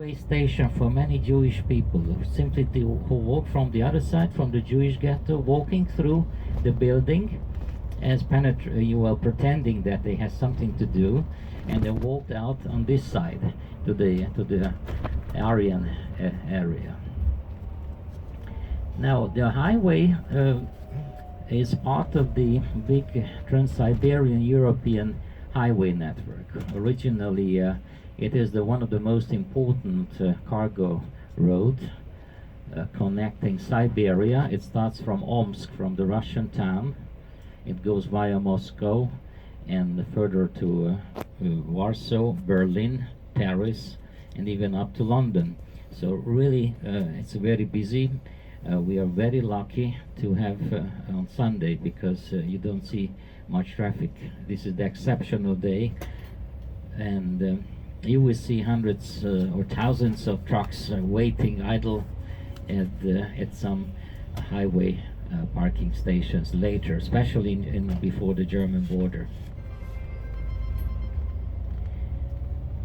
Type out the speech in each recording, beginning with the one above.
Way station for many Jewish people who walk from the other side, from the Jewish ghetto, walking through the building as you were pretending that they had something to do, and they walked out on this side to the Aryan area. Now the highway is part of the big Trans-Siberian European highway network. Originally, it is one of the most important cargo road connecting Siberia. It starts from Omsk, from the Russian town. It goes via Moscow and further to Warsaw, Berlin, Paris, and even up to London. So really, it's very busy. We are very lucky to have on Sunday because you don't see much traffic. This is the exceptional day, and you will see hundreds or thousands of trucks waiting idle at some highway parking stations later, especially before the German border.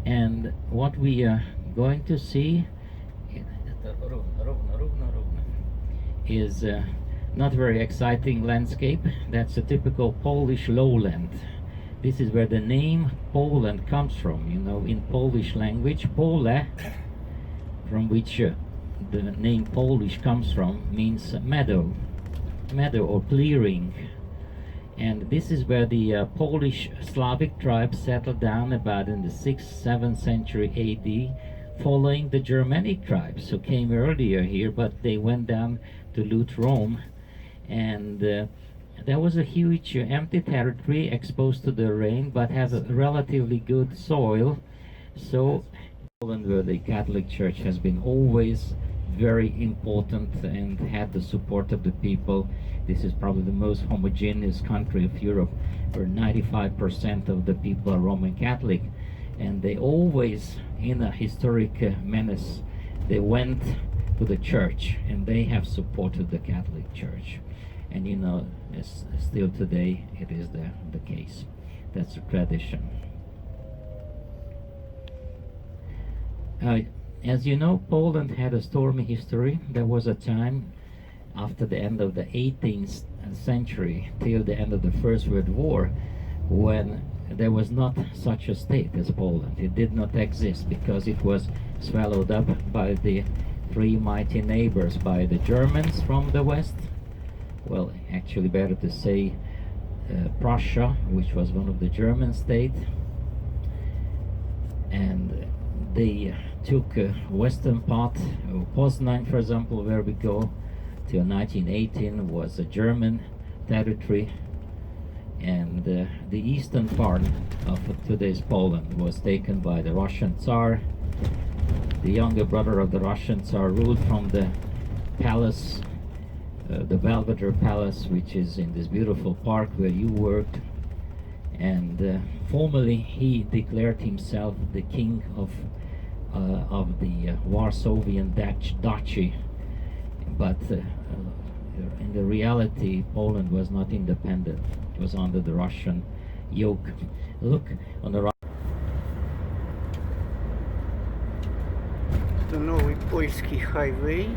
And what we are going to see is not very exciting landscape. That's a typical Polish lowland. This is where the name Poland comes from. You know, in Polish language, pole, from which the name Polish comes from, means meadow or clearing. And this is where the Polish Slavic tribes settled down about in the 6th, 7th century AD, following the Germanic tribes who came earlier here, but they went down to loot Rome. And there was a huge empty territory exposed to the rain, but has a relatively good soil. So Poland, where the Catholic Church has been always very important and had the support of the people. This is probably the most homogeneous country of Europe, where 95% of the people are Roman Catholic, and they always, in a historic menace, they went to the church, and they have supported the Catholic Church. And you know, still today it is the case. That's a tradition. As you know, Poland had a stormy history. There was a time after the end of the 18th century till the end of the First World War when there was not such a state as Poland. It did not exist because it was swallowed up by the three mighty neighbors, by the Germans from the west. Well, actually better to say Prussia, which was one of the German states, and they took western part of Poznan, for example, where we go till 1918 was a German territory, and the eastern part of today's Poland was taken by the Russian Tsar. The younger brother of the Russian Tsar ruled from the palace, the Belvedere Palace, which is in this beautiful park where you worked, and formally he declared himself the king of the Warsavian Duchy, but in the reality Poland was not independent. It was under the Russian yoke. Look on the right. Это новый польский хайвей,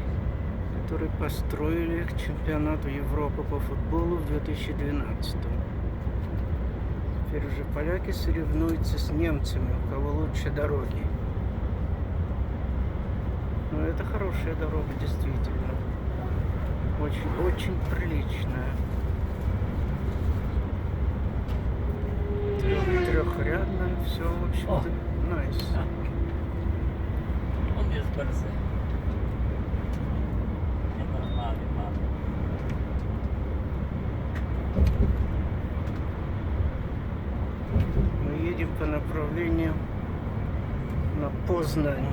который построили к чемпионату Европы по футболу в 2012. Теперь уже поляки соревнуются с немцами, у кого лучше дороги. Но это хорошая дорога, действительно. Очень приличная. Трехрядная, все, в общем-то, nice. On jest bardzo. Nienormalnie mam. Мы едем по направлению на Познань.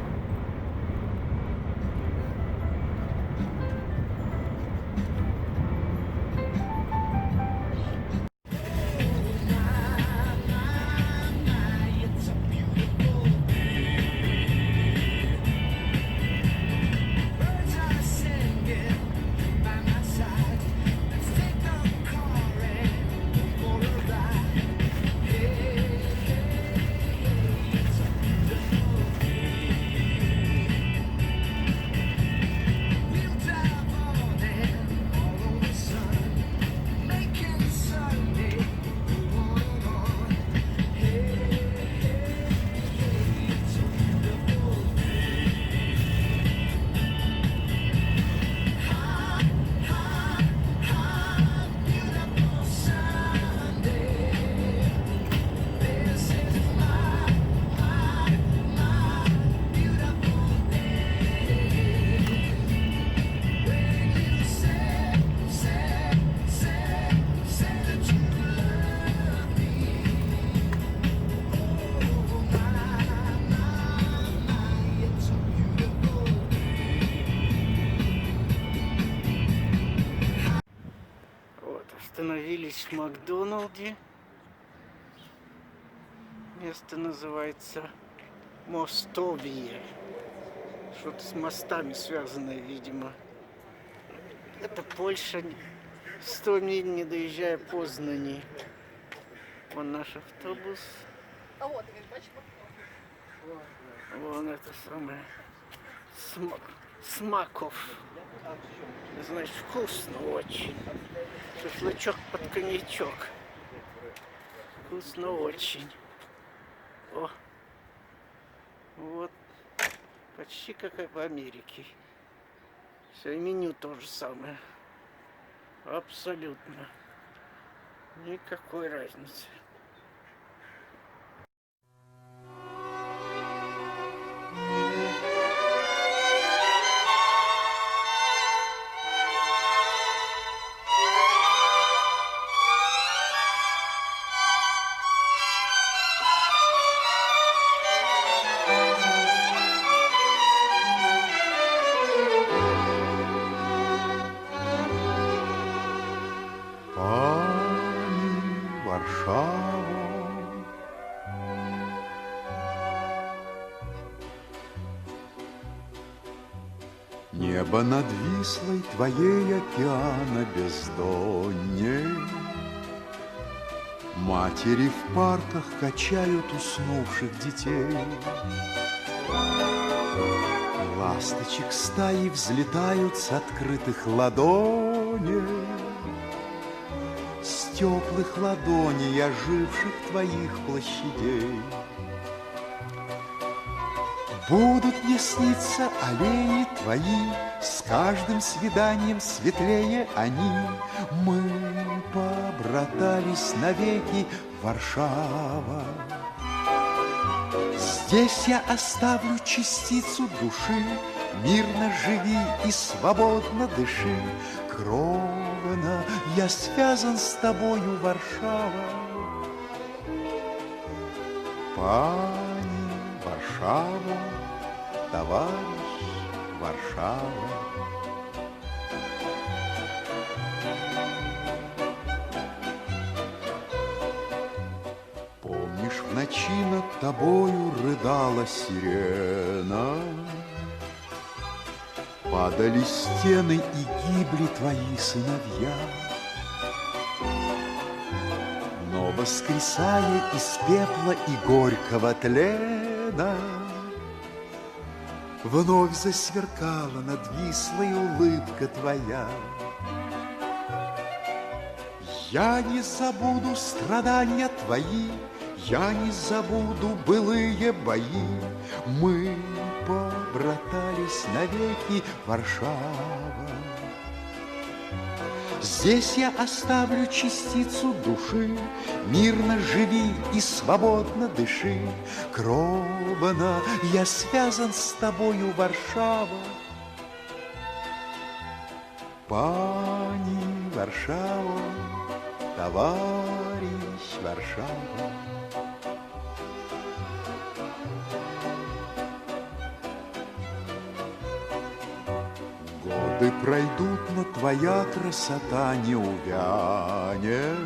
Остановились в Макдоналде. Место называется Мостовье. Что-то с мостами связанное, видимо. Это Польша. 100 миль, не доезжая Познани. Вон наш автобус. Вон это самое. Смаков. Значит, вкусно очень. Шашлычок под коньячок. Вкусно очень. О, вот. Почти как и в Америке. Все, и меню то же самое. Абсолютно. Никакой разницы. Небо над Вислой твоей океана бездонней. Матери в парках качают уснувших детей. Ласточек стаи взлетают с открытых ладоней, с теплых ладоней оживших твоих площадей. Будут мне сниться аллеи твои, с каждым свиданием светлее они. Мы побратались навеки, Варшава. Здесь я оставлю частицу души, мирно живи и свободно дыши. Кровно я связан с тобою, Варшава. Пани Варшава, товарищ Варшава. Помнишь, в ночи над тобою рыдала сирена, падали стены и гибли твои сыновья. Но воскресая из пепла и горького тлена, вновь засверкала над Вислой улыбка твоя. Я не забуду страдания твои, я не забуду былые бои. Мы побратались навеки, Варшава. Здесь я оставлю частицу души, мирно живи и свободно дыши. Кровно я связан с тобою, Варшава. Пани Варшава, товарищ Варшава. Годы пройдут, но твоя красота не увянет.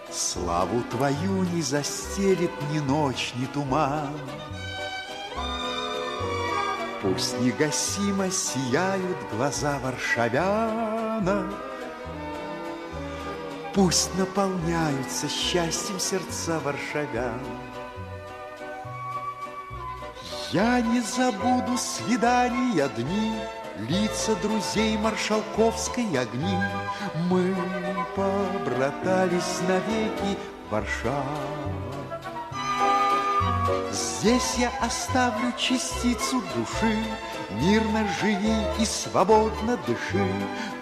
Славу твою не застелит ни ночь, ни туман. Пусть негасимо сияют глаза варшавяна, пусть наполняются счастьем сердца варшавян. Я не забуду свидания дни, лица друзей маршалковской огни. Мы побратались навеки, Варшава. Здесь я оставлю частицу души, мирно живи и свободно дыши.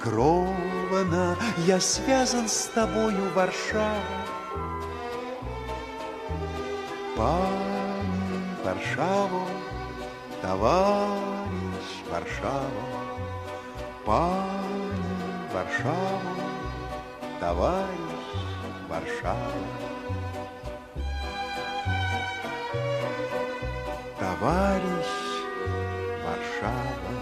Кровно я связан с тобою, Варшава. Пани Варшава, товарищ Варшава. Пани Варшава, товарищ Варшава. Товарищ Варшава.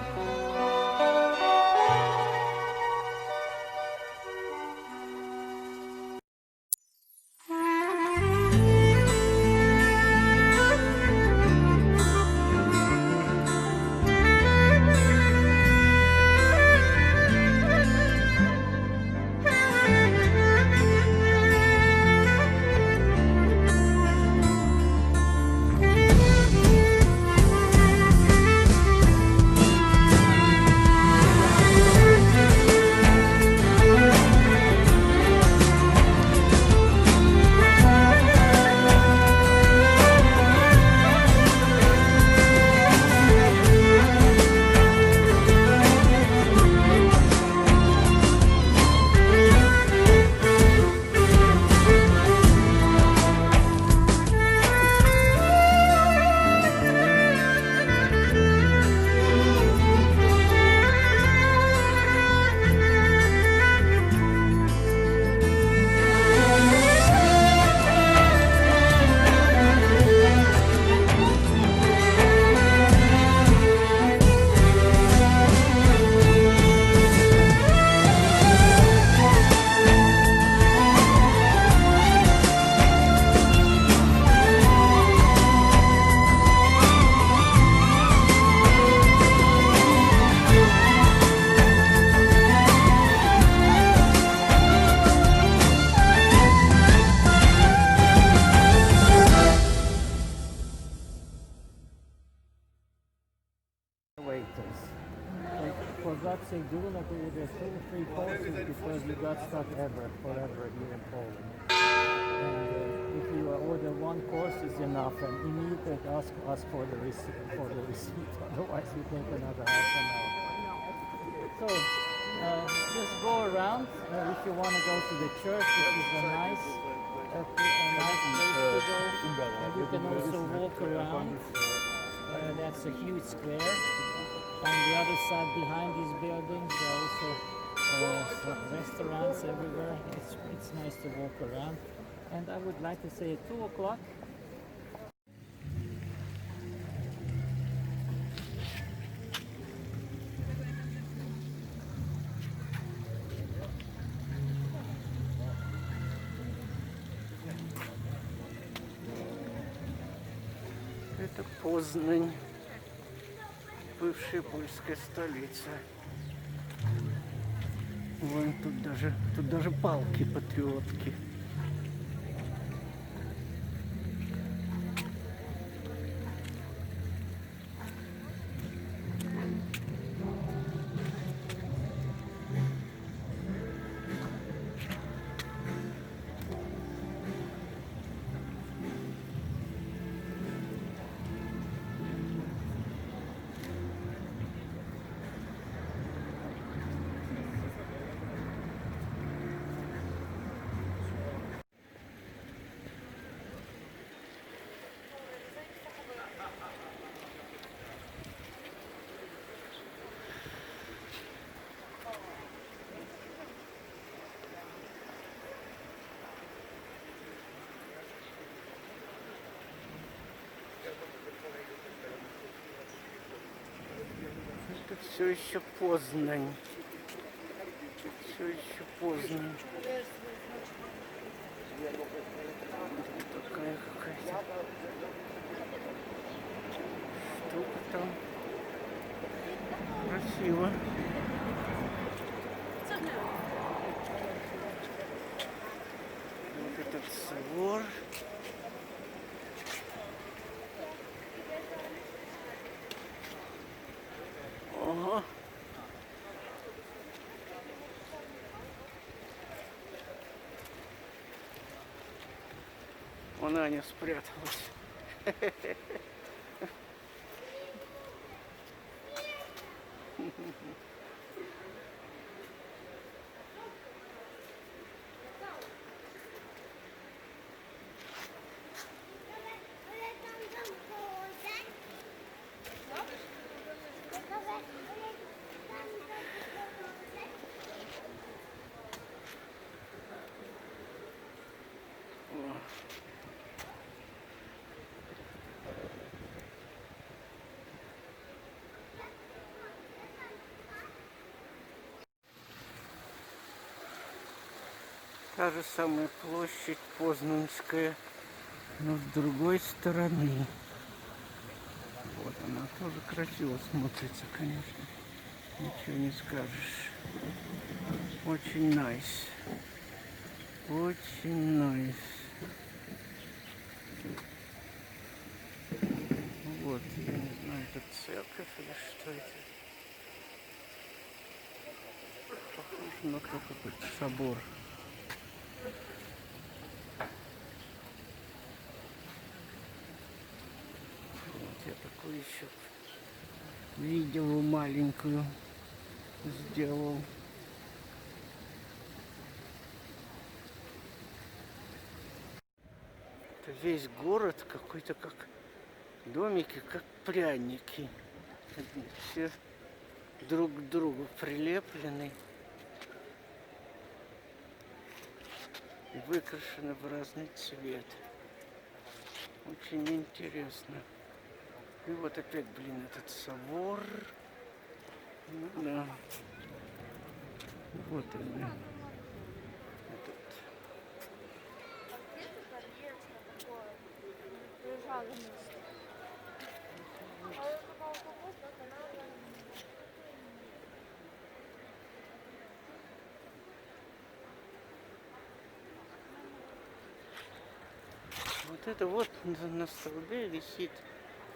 God save Duna to the 2-3 courses because you got stuck forever here in Poland. And if you order one course is enough, and immediately ask for the receipt. Otherwise, you take another half an hour. So just go around. If you want to go to the church, this is a nice place to go. And you can also walk around. That's a huge square. On the other side, behind these buildings, there are also some restaurants everywhere. It's nice to walk around. And I would like to say at 2 o'clock. Это Познань, бывшая польская столица. Вон тут даже палки патриотки. Это все еще Познань. Все еще Познань. Такая какая-то штука там. Красиво. Вот этот собор. Ага. Вон Аня спряталась. Та же самая площадь Познанская, но с другой стороны. Вот она тоже красиво смотрится, конечно. Ничего не скажешь. Очень nice. Очень nice. Вот, я не знаю, это церковь или что это? Похоже на какой-то собор. Вот я такую еще видео маленькую сделал. Это весь город какой-то как домики, как пряники. Все друг к другу прилеплены и выкрашены в разный цвет. Очень интересно. И вот опять, блин, этот собор. Ну, да. Вот он. Этот. Вот это вот на столбе висит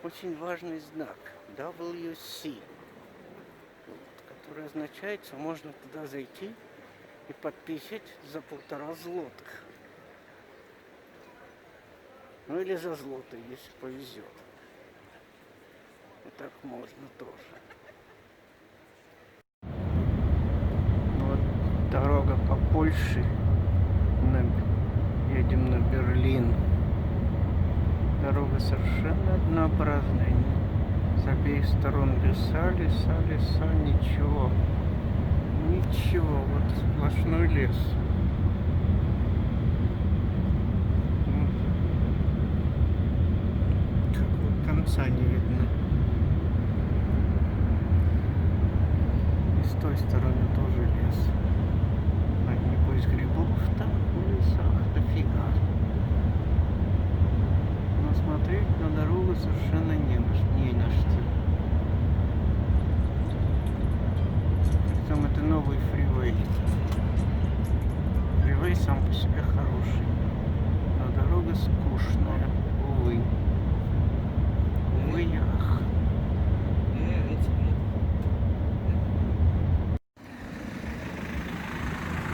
очень важный знак WC, вот, которое означает, что можно туда зайти и подписать за 1,5 злотых. Ну или за злоты, если повезет. И так можно тоже. Вот дорога по Польше. Едем на Берлин. Дорога совершенно однообразная. С обеих сторон леса, леса, леса, ничего. Ничего, вот сплошной лес. Какого конца не видно. И с той стороны тоже лес. А небось грибов там в лесах дофига. Но смотреть на дорогу совершенно не на что. Притом это новый фривей. Фривей сам по себе хороший. Но дорога скучная, увы. Увы, ах.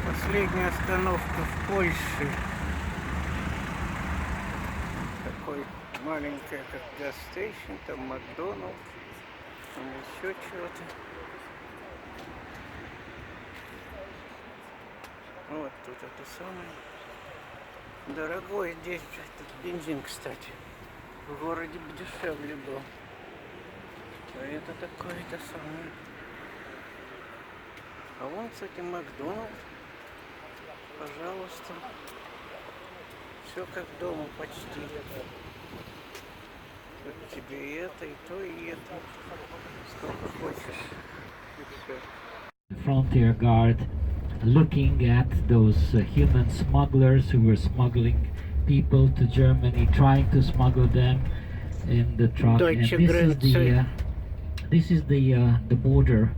Последняя остановка в Польше. Такой маленькая, как гастейшн, там Макдоналдс, там еще чего-то. Вот тут это самое. Дорогой здесь этот бензин, кстати. В городе бы дешевле был. А это такое-то самое. А вон, кстати, Макдоналдс. Пожалуйста. Все как дома почти. Тут тебе и это, и то, и это. Сколько хочешь. И все. The frontier guard looking at those human smugglers who were smuggling people to Germany, trying to smuggle them in the truck. Deutsche This is the border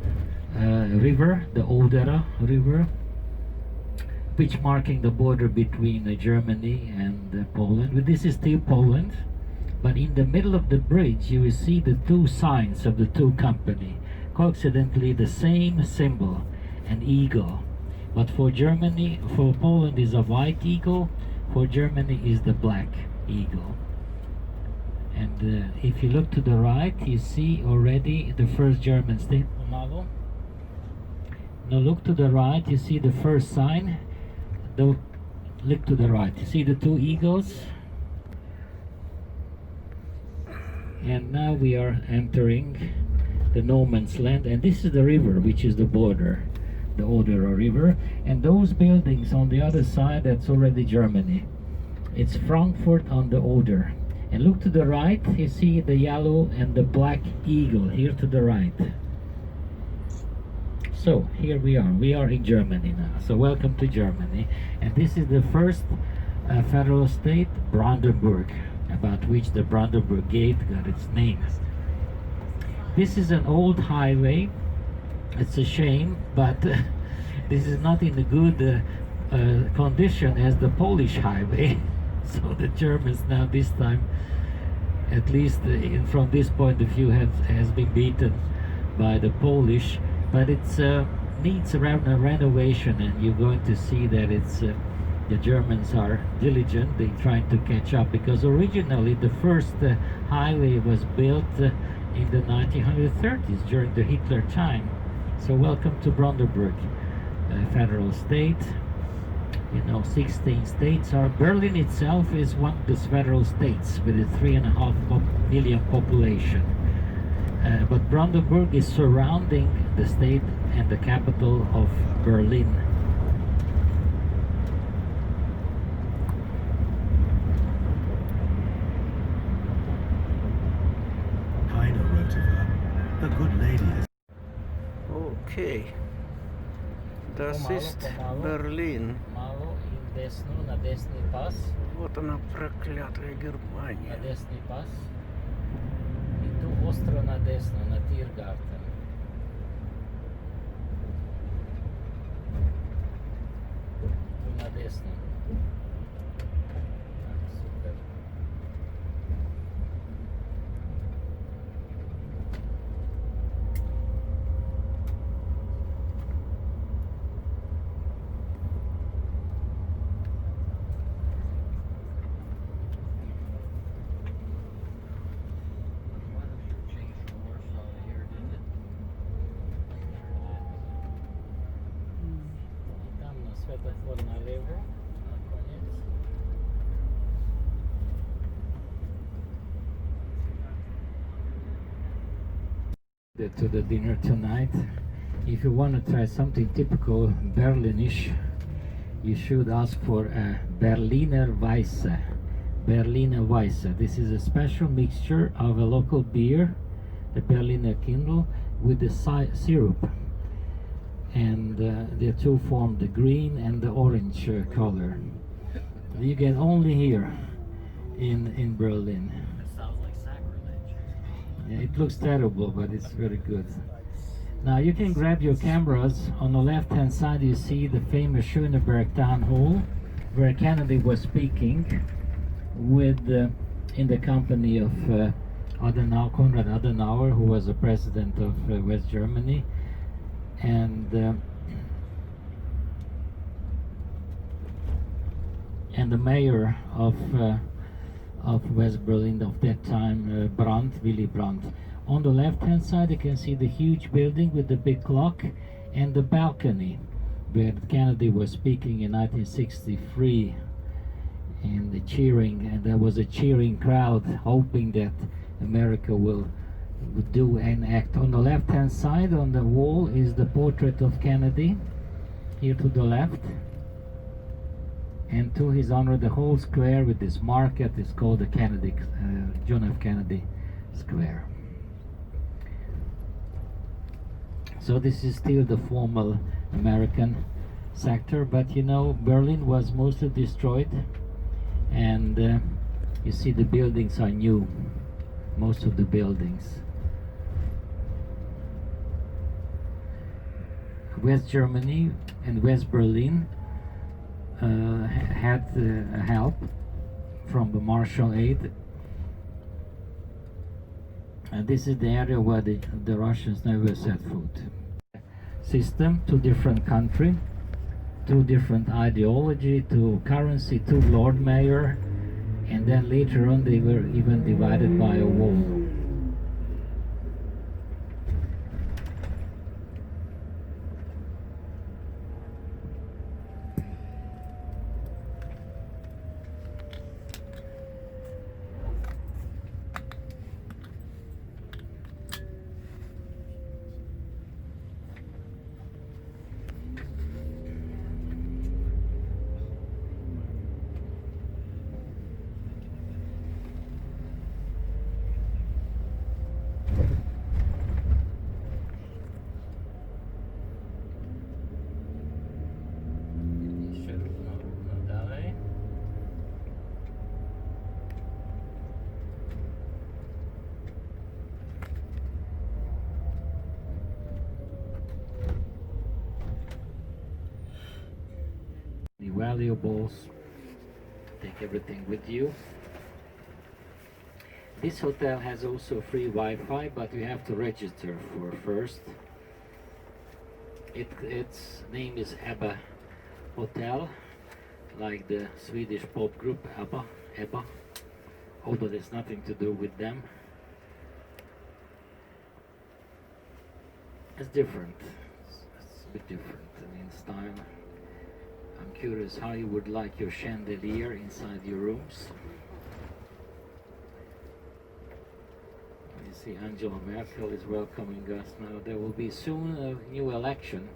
river, the Odera River, which marking the border between Germany and Poland. Well, this is still Poland, but in the middle of the bridge you will see the two signs of the two company. Coincidentally, the same symbol, an eagle. But for Germany, for Poland is a white eagle, for Germany is the black eagle. And if you look to the right, you see already the first German state. Now look to the right, you see the first sign. Look to the right, you see the two eagles. And now we are entering the no man's land, and this is the river, which is the border, the Oder River. And those buildings on the other side, that's already Germany. It's Frankfurt on the Oder. And look to the right, you see the yellow and the black eagle here to the right. So here we are in Germany now. So welcome to Germany. And this is the first federal state, Brandenburg, about which the Brandenburg Gate got its name. This is an old highway. It's a shame, but this is not in a good condition as the Polish highway. So the Germans now this time, at least from this point of view, has been beaten by the Polish. But it needs a renovation, and you're going to see that it's the Germans are diligent. They're trying to catch up, because originally the first highway was built in the 1930s during the Hitler time. So welcome to Brandenburg, federal state. You know, 16 states are. Berlin itself is one of those federal states with a 3.5 million population. But Brandenburg is surrounding the state and the capital of Berlin. Heine wrote of her, a good lady is... Okay. Das ist Berlin. Мало и десну, на десний пас. Вот она, проклятая Германия. На десний пас. И ту остро на десну, на Тиргартен. Ту на десну. Так, супер. Semafor nalevo, na koniec. To the dinner tonight. If you want to try something typical Berlinish, you should ask for a Berliner Weisse. Berliner Weisse. This is a special mixture of a local beer, the Berliner Kindle, with the syrup. And the two form the green and the orange color. You get only here in Berlin. It sounds like sacrilege. Yeah, it looks terrible, but it's very good. Now you can grab your cameras. On the left hand side you see the famous Schöneberg Town Hall, where Kennedy was speaking with in the company of Adenauer, Konrad Adenauer, who was the president of West Germany, and the mayor of West Berlin of that time, Brandt, Willy Brandt. On the left hand side you can see the huge building with the big clock and the balcony where Kennedy was speaking in 1963, and the cheering, and there was a cheering crowd hoping that America would do an act. On the left hand side on the wall is the portrait of Kennedy, here to the left, and to his honor the whole square with this market is called the Kennedy, John F. Kennedy Square. So this is still the formal American sector, but you know, Berlin was mostly destroyed, and you see the buildings are new, most of the buildings. West Germany and West Berlin had help from the Marshall Aid. And this is the area where the Russians never set foot. System, two different country, two different ideology, two currency, two Lord Mayor, and then later on they were even divided by a wall. Valuables, take everything with you. This hotel has also free Wi-Fi, but you have to register for first. Its name is ABBA Hotel, like the Swedish pop group ABBA, although there's nothing to do with them. It's different, it's a bit different in style. I'm curious how you would like your chandelier inside your rooms. You see Angela Merkel is welcoming us now. There will be soon a new election,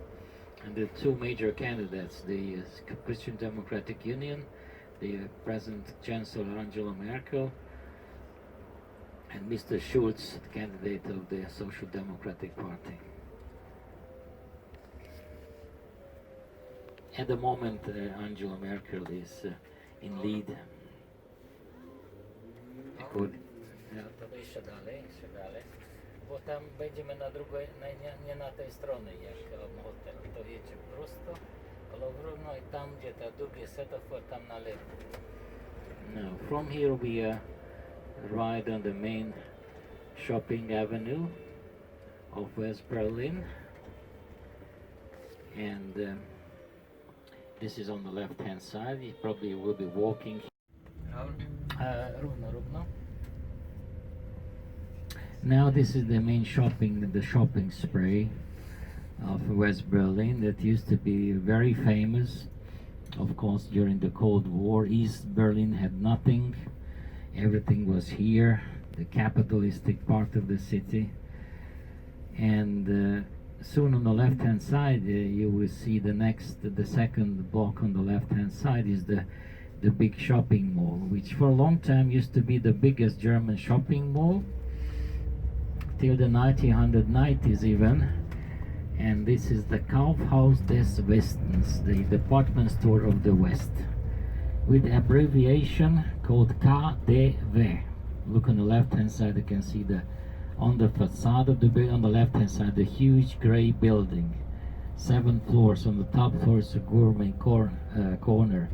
and the two major candidates, the Christian Democratic Union, the present Chancellor Angela Merkel, and Mr. Schulz, the candidate of the Social Democratic Party. At the moment, Angela Merkel is in lead. To jeszcze dalej, bo tam będziemy na drugiej, nie na tej stronie jak hotel. To jedzie prosto, ale równo i tam gdzie ta drugi semafor, tam na lewo. Now, from here we ride on the main shopping avenue of West Berlin, and this is on the left hand side. You probably will be walking. Równo. Now this is the main the shopping spree of West Berlin that used to be very famous. Of course, during the Cold War, East Berlin had nothing. Everything was here, the capitalistic part of the city. And soon on the left-hand side, you will see the second block on the left-hand side is the big shopping mall, which for a long time used to be the biggest German shopping mall, till the 1990s even. And this is the Kaufhaus des Westens, the department store of the West, with abbreviation called KDW. Look on the left-hand side, you can see on the facade of the building, on the left-hand side, the huge gray building, 7 floors. On the top floor is a gourmet corner.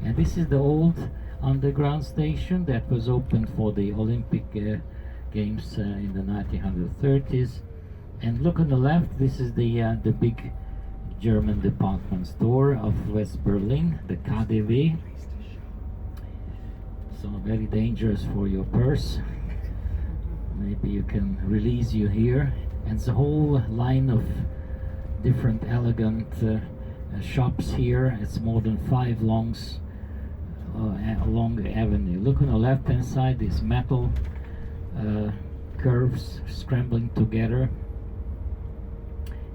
And this is the old underground station that was opened for the Olympic Games in the 1930s. And look on the left, this is the big German department store of West Berlin, the KDW. So very dangerous for your purse. Maybe you can release you here. And it's a whole line of different elegant shops here. It's more than 5 long avenue. Look on the left hand side, these metal curves scrambling together.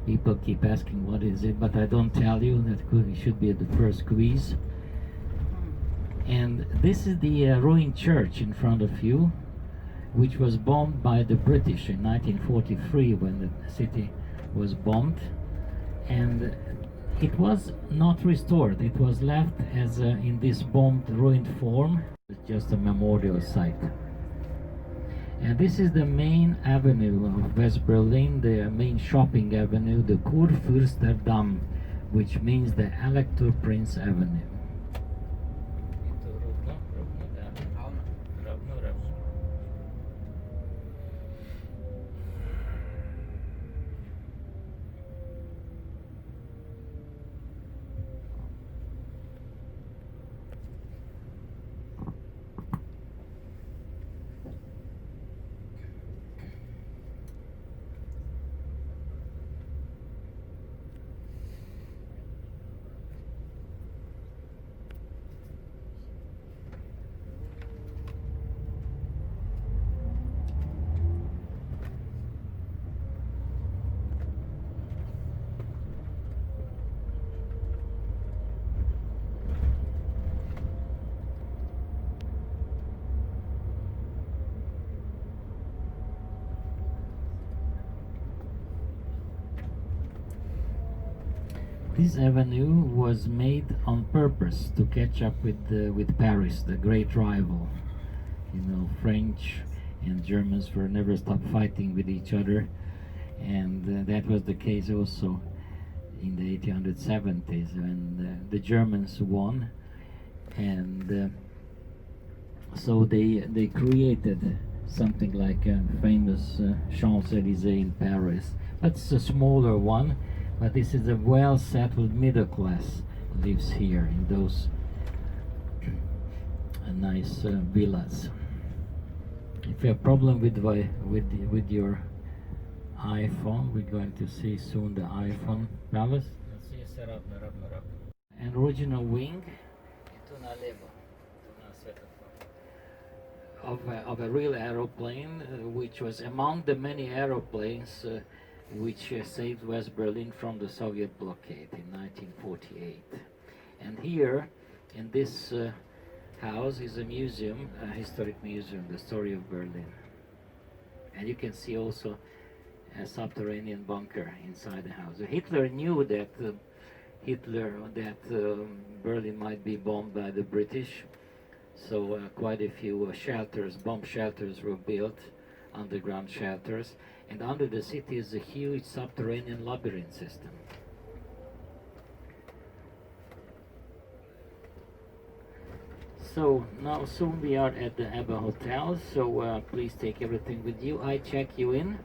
People keep asking what is it, but I don't tell you. It should be at the first squeeze. And this is the ruined church in front of you, which was bombed by the British in 1943 when the city was bombed. And it was not restored. It was left as in this bombed, ruined form. It's just a memorial site. And this is the main avenue of West Berlin, the main shopping avenue, the Kurfürsterdamm, which means the Elector Prince Avenue. This avenue was made on purpose to catch up with Paris, the great rival. You know, French and Germans were never stopped fighting with each other, and that was the case also in the 1870s when the Germans won, and so they created something like a famous Champs-Élysées in Paris, but it's a smaller one. But this is a well-settled middle class lives here in those nice villas. If you have a problem with your iPhone, we're going to see soon the iPhone palace. An original wing of a real aeroplane, which was among the many aeroplanes which saved West Berlin from the Soviet blockade in 1948. And here, in this house, is a museum, a historic museum, the story of Berlin. And you can see also a subterranean bunker inside the house. Hitler knew that Berlin might be bombed by the British, so quite a few shelters, bomb shelters were built, underground shelters. And under the city is a huge subterranean labyrinth system. So now soon we are at the Abba Hotel, so please take everything with you. I check you in,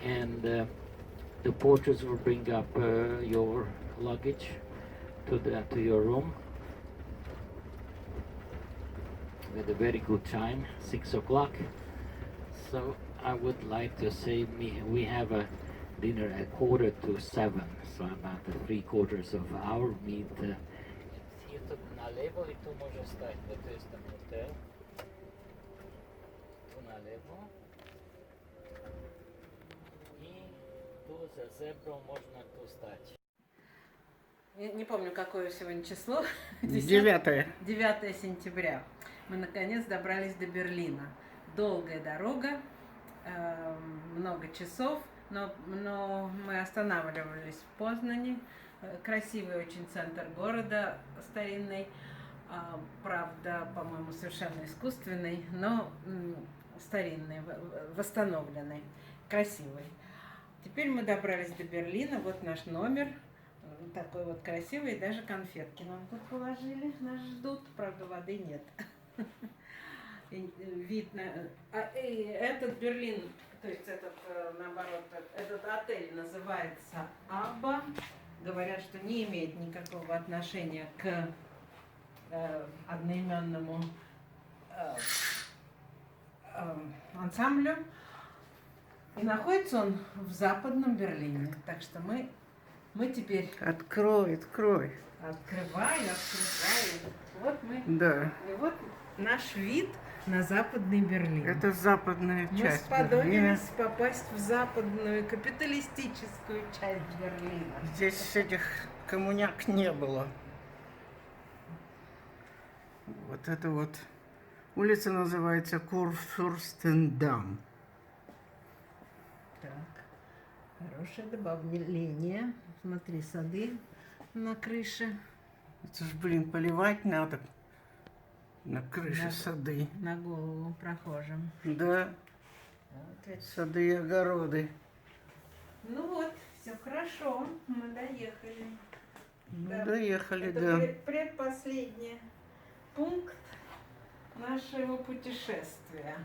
and the porters will bring up your luggage to your room with a very good time, 6 o'clock. So I would like to say we have a dinner at 6:45, so about 3/4 of hour meet. Here тут налево и тут можно стать, вот есть там hotel. Тут налево. И тут за зебром можно тут стать. Не помню, какое сегодня число. 9. 9 сентября. Мы наконец добрались до Берлина. Долгая дорога, много часов, но мы останавливались в Познане. Красивый очень центр города, старинный, правда, по-моему, совершенно искусственный, но старинный, восстановленный, красивый. Теперь мы добрались до Берлина, вот наш номер. Такой вот красивый, даже конфетки нам тут положили, нас ждут, правда воды нет. Видно, этот Берлин, то есть этот, наоборот, этот отель называется Абба, говорят, что не имеет никакого отношения к одноименному ансамблю, и находится он в Западном Берлине, так что мы теперь Открой. открываем. Вот мы. Да. И вот наш вид на Западный Берлин. Это западная Мы часть сподобились Берлина. попасть в западную капиталистическую часть Берлина. Здесь этих коммуняк не было. Вот это вот. Улица называется Курфюрстендам. Так, хорошее добавление. Смотри, сады на крыше, Это ж, блин, поливать надо. На крыше Да. сады. на голову прохожим. Да, Вот это. сады и огороды. Ну вот, все хорошо, мы доехали. Ну, Да. доехали, Это да. предпоследний пункт нашего путешествия.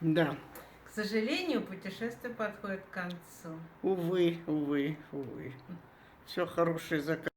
Да. К сожалению, путешествие подходит к концу. Увы. Все хорошее заказ.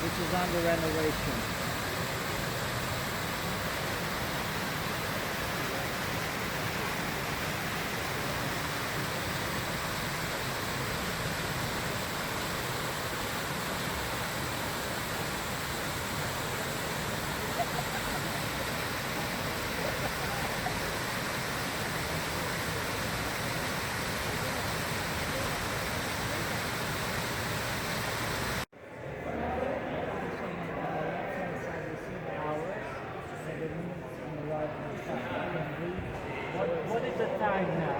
Which is under renovation. What is the time now?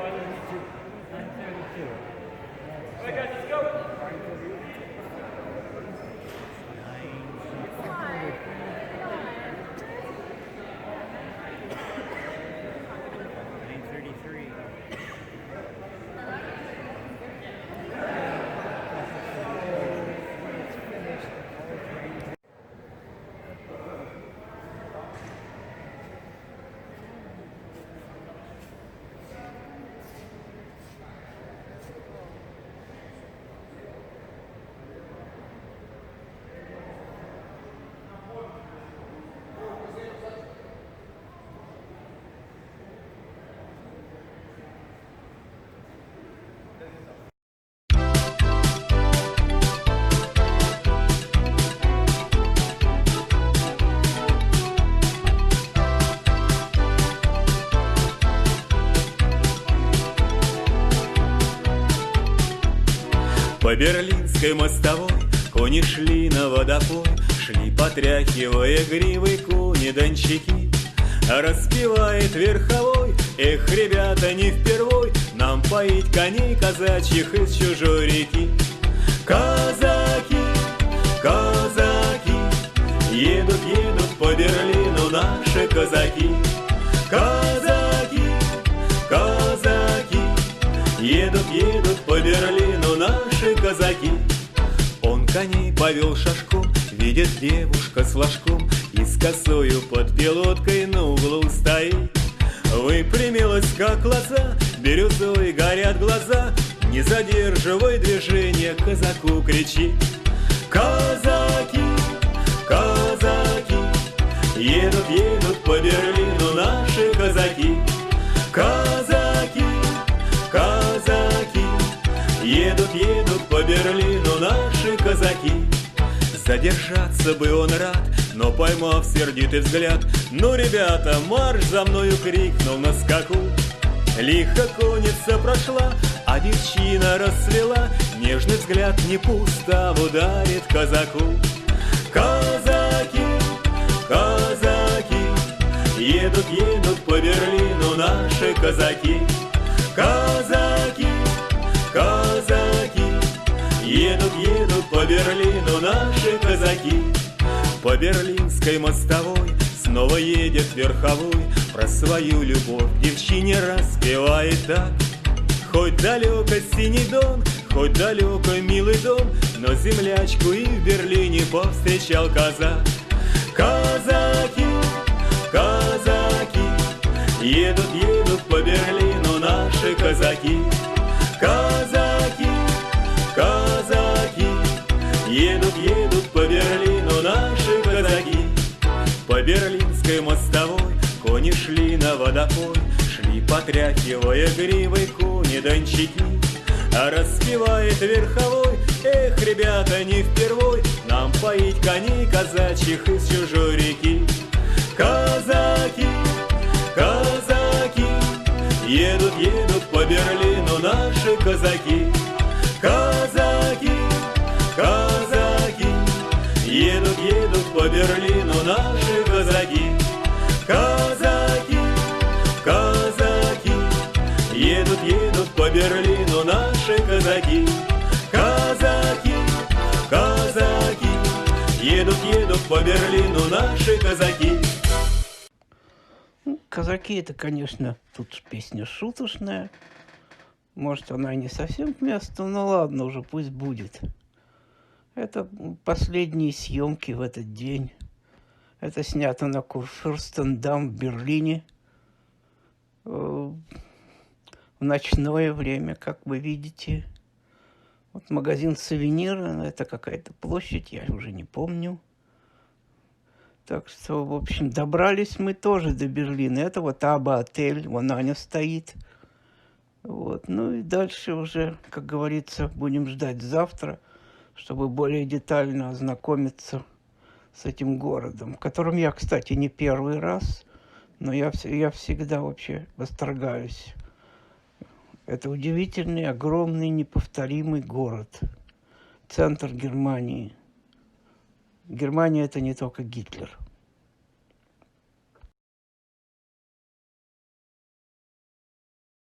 9:32. 9:32. Alright guys, let's go! По Берлинской мостовой кони шли на водопой, шли, потряхивая гривой кони-дончаки. Распевает верховой, эх, ребята, не впервой, нам поить коней казачьих из чужой реки. Казаки, казаки, едут, едут по Берлину наши казаки. Казаки, казаки, едут, едут по Берлину наши казаки. Он коней повел шашком, видит девушка с флажком и с косою под пилоткой на углу стоит. Выпрямилась, как лоза, бирюзой горят глаза, не задерживай движение, казаку кричит. Казаки, казаки, едут, едут по Берлину наши казаки. Казаки, казаки, едут, едут по Берлину наши казаки. Задержаться бы он рад, но поймав сердитый взгляд, ну, ребята, марш за мною, крикнул на скаку. Лихо конница прошла, а девчина расцвела, нежный взгляд не пусто ударит казаку. Казаки, казаки, едут, едут по Берлину наши казаки. Казаки, казаки, едут, едут по Берлину наши казаки. По Берлинской мостовой снова едет верховой, про свою любовь девчине распевает так. Хоть далеко синий дом, хоть далеко милый дом, но землячку и в Берлине повстречал казак. Казаки, казаки, едут, едут по Берлину наши казаки. Казаки, казаки, едут, едут по Берлину наши казаки. По Берлинской мостовой кони шли на водопой, шли, потряхивая гривой кони-дончаки. А распевает верховой: эх, ребята, не впервой нам поить коней казачьих из чужой реки. Казаки, казаки, едут, едут по Берлину наши казаки. Казаки, казаки, едут, едут по Берлину наши казаки. Казаки, казаки, едут, едут по Берлину наши казаки. Казаки, казаки, едут, едут по Берлину наши казаки. Казаки — это, конечно, тут песня шуточная. Может, она и не совсем к месту, но ладно, уже пусть будет. Это последние съемки в этот день. Это снято на Курфюрстендам в Берлине в ночное время, как вы видите. Вот магазин «Сувениры», это какая-то площадь, я уже не помню. Так что, в общем, добрались мы тоже до Берлина. Это вот Аба-отель, вон Аня стоит. Вот. Ну и дальше уже, как говорится, будем ждать завтра, чтобы более детально ознакомиться с этим городом, в котором я, кстати, не первый раз, но я всегда вообще восторгаюсь. Это удивительный, огромный, неповторимый город. Центр Германии. Германия — это не только Гитлер.